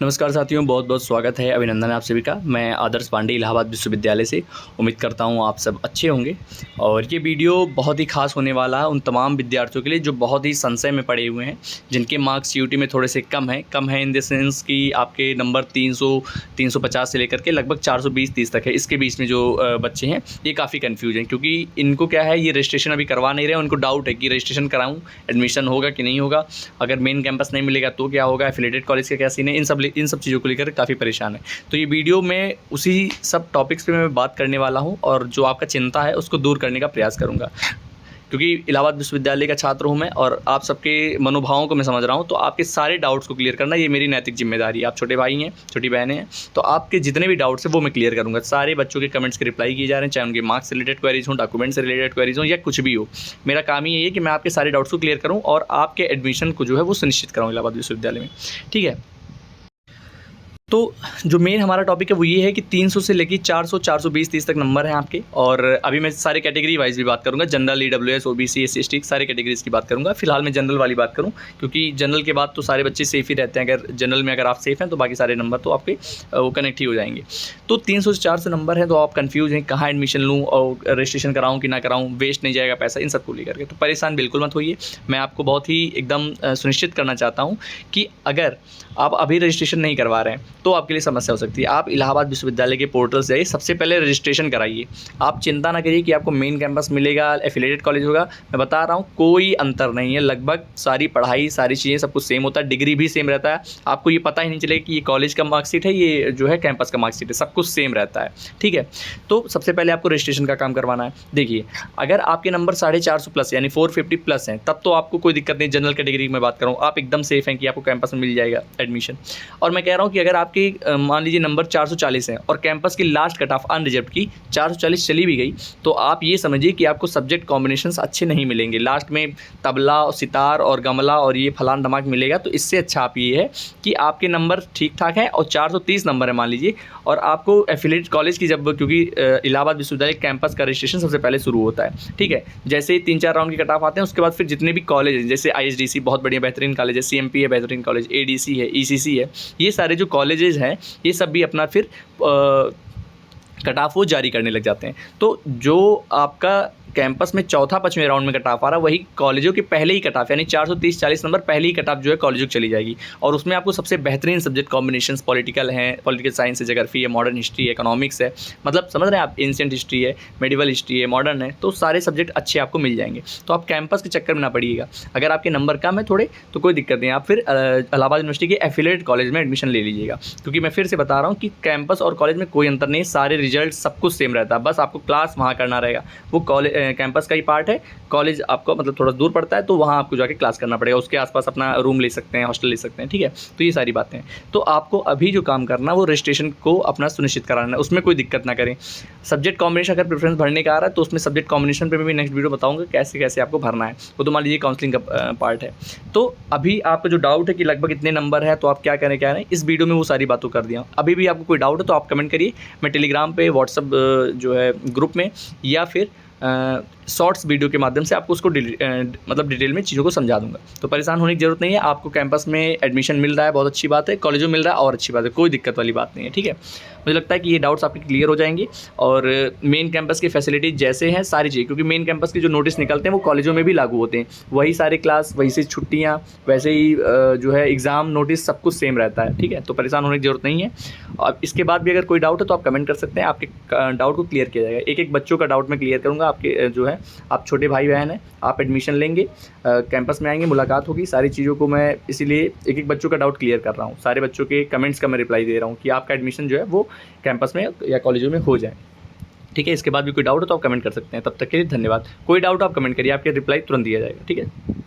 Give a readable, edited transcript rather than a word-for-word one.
नमस्कार साथियों, बहुत बहुत स्वागत है, अभिनंदन है आप सभी का। मैं आदर्श पांडे इलाहाबाद विश्वविद्यालय से। उम्मीद करता हूँ आप सब अच्छे होंगे। और ये वीडियो बहुत ही खास होने वाला है उन तमाम विद्यार्थियों के लिए जो बहुत ही संशय में पड़े हुए हैं, जिनके मार्क्स यूटी में थोड़े से कम है इन द सेंस कि आपके नंबर 350 से लेकर के लगभग 420-30 तक है। इसके बीच में जो बच्चे हैं ये काफ़ी कन्फ्यूज हैं, क्योंकि इनको क्या है, ये रजिस्ट्रेशन अभी करवा नहीं रहे। उनको डाउट है कि रजिस्ट्रेशन कराऊँ, एडमिशन होगा कि नहीं होगा, अगर मेन कैंपस नहीं मिलेगा तो क्या होगा, एफिलिएटेड कॉलेज का क्या सीन है, इन सब चीज़ों को लेकर काफ़ी परेशान है। तो ये वीडियो में उसी सब टॉपिक्स पे मैं बात करने वाला हूँ और जो आपका चिंता है उसको दूर करने का प्रयास करूँगा, क्योंकि इलाहाबाद विश्वविद्यालय का छात्र हूँ मैं और आप सबके मनोभावों को मैं समझ रहा हूँ। तो आपके सारे डाउट्स को क्लियर करना ये मेरी नैतिक जिम्मेदारी है। आप छोटे भाई हैं, छोटी बहनें हैं, तो आपके जितने भी डाउट्स हैं वो मैं क्लियर करूँगा। सारे बच्चों के कमेंट्स के रिप्लाई किए जा रहे हैं, चाहे उनके मार्क्स से रिलेटेड क्वेरीज हों, डॉक्यूमेंट से रिलेटेड क्वेरीज हों या कुछ भी हो। मेरा काम ही यही है कि मैं आपके सारे डाउट्स को क्लियर करूँ और आपके एडमिशन को जो है वो सुनिश्चित कराऊँ इलाहाबाद विश्वविद्यालय में। ठीक है, तो जो मेन हमारा टॉपिक है वो ये है कि 300 से लेकर 400, 420, 30 तक नंबर हैं आपके। और अभी मैं सारे कैटेगरी वाइज भी बात करूंगा, general, EWS, OBC, SC, ST, सारे कैटेगरीज की बात करूंगा। फिलहाल मैं जनरल वाली बात करूं, क्योंकि जनरल के बाद तो सारे बच्चे सेफ ही रहते हैं। अगर जनरल में अगर आप सेफ हैं तो बाकी सारे नंबर तो आपके वो कनेक्ट ही हो जाएंगे। तो 300 से 400 नंबर हैं, तो आप कन्फ्यूज हैं कहाँ एडमिशन लूँ और रजिस्ट्रेशन कराऊँ कि ना कराऊँ, वेस्ट नहीं जाएगा पैसा, इन सबको लेकर के। तो परेशान बिल्कुल मत होइए। मैं आपको बहुत ही एकदम सुनिश्चित करना चाहता हूँ कि अगर आप अभी रजिस्ट्रेशन नहीं करवा रहे हैं तो आपके लिए समस्या हो सकती है। आप इलाहाबाद विश्वविद्यालय के पोर्टल से जाइए, सबसे पहले रजिस्ट्रेशन कराइए। आप चिंता ना करिए कि आपको मेन कैंपस मिलेगा, एफिलिएटेड कॉलेज होगा। मैं बता रहा हूँ कोई अंतर नहीं है, लगभग सारी पढ़ाई, सारी चीज़ें सब कुछ सेम होता है, डिग्री भी सेम रहता है। आपको ये पता ही नहीं चलेगा कि ये कॉलेज का मार्कशीट है, ये जो है कैंपस का मार्कशीट है, सब कुछ सेम रहता है। ठीक है, तो सबसे पहले आपको रजिस्ट्रेशन का काम करवाना है। देखिए, अगर आपके नंबर 450 प्लस यानी 450 प्लस हैं तब तो आपको कोई दिक्कत नहीं। जनरल कैटेगरी की मैं बात करूँ, आप एकदम सेफ हैं कि आपको कैंपस में मिल जाएगा एडमिशन। और मैं कह रहा हूँ कि अगर आपकी मान लीजिए नंबर 440 है और कैंपस की लास्ट कट ऑफ अनरिजर्व की 440 चली भी गई, तो आप ये समझिए कि आपको सब्जेक्ट कॉम्बिनेशंस अच्छे नहीं मिलेंगे। लास्ट में तबला और सितार और गमला और ये फलान धमाक मिलेगा। तो इससे अच्छा आप ये है कि आपके नंबर ठीक ठाक हैं और 430 नंबर है मान लीजिए, और आपको एफिलिएटेड कॉलेज की जब, क्योंकि इलाहाबाद विश्वविद्यालय कैंपस का रजिस्ट्रेशन सबसे पहले शुरू होता है। ठीक है, जैसे ही 3-4 राउंड के कट ऑफ आते हैं उसके बाद फिर जितने भी कॉलेज हैं, जैसे ISDC बहुत बढ़िया बेहतरीन कॉलेज है, CMP है बेहतरीन कॉलेज, ADC है, ECC है, ये सारे जो कॉलेजेस हैं ये सब भी अपना फिर कट ऑफ वो जारी करने लग जाते हैं। तो जो आपका कैंपस में चौथा 5वें राउंड में कट ऑफ आ रहा है वही कॉलेजों के पहले ही कट ऑफ, यानी 430-40 नंबर पहले ही कट ऑफ जो है कॉलेजों की चली जाएगी। और उसमें आपको सबसे बेहतरीन सब्जेक्ट कॉम्बिनेशंस पॉलिटिकल हैं, पॉलिटिकल साइंस है, ज्योग्राफी है, मॉडर्न हिस्ट्री है, इकोनॉमिक्स है, मतलब समझ रहे हैं आप, एंशिएंट हिस्ट्री है, मेडिवल हिस्ट्री है, मॉडर्न है, तो सारे सब्जेक्ट अच्छे आपको मिल जाएंगे। तो आप कैंपस के चक्कर में ना पड़िएगा। अगर आपके नंबर कम है थोड़े तो कोई दिक्कत नहीं, आप फिर इलाहाबाद यूनिवर्सिटी के एफिलिएटेड कॉलेज में एडमिशन ले लीजिएगा। क्योंकि मैं फिर से बता रहा हूँ कि कैंपस और कॉलेज में कोई अंतर नहीं, सारे रिजल्ट सब कुछ सेम रहता है, बस आपको क्लास वहाँ करना रहेगा। वो कॉलेज कैंपस का ही पार्ट है, कॉलेज आपको मतलब थोड़ा दूर पड़ता है, तो वहाँ आपको जाके क्लास करना पड़ेगा। उसके आसपास अपना रूम ले सकते हैं, हॉस्टल ले सकते हैं। ठीक है, तो ये सारी बातें हैं। तो आपको अभी जो काम करना है वो रजिस्ट्रेशन को अपना सुनिश्चित कराना है, उसमें कोई दिक्कत ना करें। सब्जेक्ट कॉम्बिनेशन अगर प्रेफरेंस भरने का आ रहा है तो उसमें सब्जेक्ट कॉम्बिनेशन पर भी नेक्स्ट वीडियो बताऊँगा कैसे कैसे आपको भरना है। वो तो मान लीजिए काउंसलिंग का पार्ट है। तो अभी आपको जो डाउट है कि लगभग इतने नंबर है तो आप क्या करें क्या नहीं, इस वीडियो में वो सारी बातों कर दिया। अभी भी आपको कोई डाउट है तो आप कमेंट करिए, मैं टेलीग्राम पे, व्हाट्सअप जो है ग्रुप में, या फिर शॉर्ट्स वीडियो के माध्यम से आपको उसको मतलब डिटेल में चीज़ों को समझा दूंगा। तो परेशान होने की ज़रूरत नहीं है। आपको कैंपस में एडमिशन मिल रहा है, बहुत अच्छी बात है, कॉलेजों में मिल रहा है और अच्छी बात है, कोई दिक्कत वाली बात नहीं है। ठीक है, मुझे लगता है कि ये डाउट्स आपके क्लियर हो जाएंगे। और मेन कैंपस की फैसिलिटीज जैसे हैं सारी चीज़, क्योंकि मेन कैंपस के जो नोटिस निकलते हैं वो कॉलेजों में भी लागू होते हैं, वही सारे क्लास, वही से छुट्टियाँ, वैसे ही जो है एग्ज़ाम नोटिस सब कुछ सेम रहता है। ठीक है, तो परेशान होने की ज़रूरत नहीं है। और इसके बाद भी अगर कोई डाउट है तो आप कमेंट कर सकते हैं, आपके डाउट को क्लियर किया जाएगा। एक एक बच्चों का डाउट मैं क्लियर करूँगा। आपके जो है, आप छोटे भाई बहन हैं, आप एडमिशन लेंगे, कैंपस में आएंगे, मुलाकात होगी, सारी चीज़ों को मैं इसीलिए एक एक बच्चों का डाउट क्लियर कर रहा हूँ। सारे बच्चों के कमेंट्स का मैं रिप्लाई दे रहा हूँ कि आपका एडमिशन जो है वो कैंपस में या कॉलेजों में हो जाए। ठीक है, इसके बाद भी कोई डाउट हो तो आप कमेंट कर सकते हैं। तब तक के लिए धन्यवाद। कोई डाउट आप कमेंट करिए, आपके रिप्लाई तुरंत दिया जाएगा। ठीक है।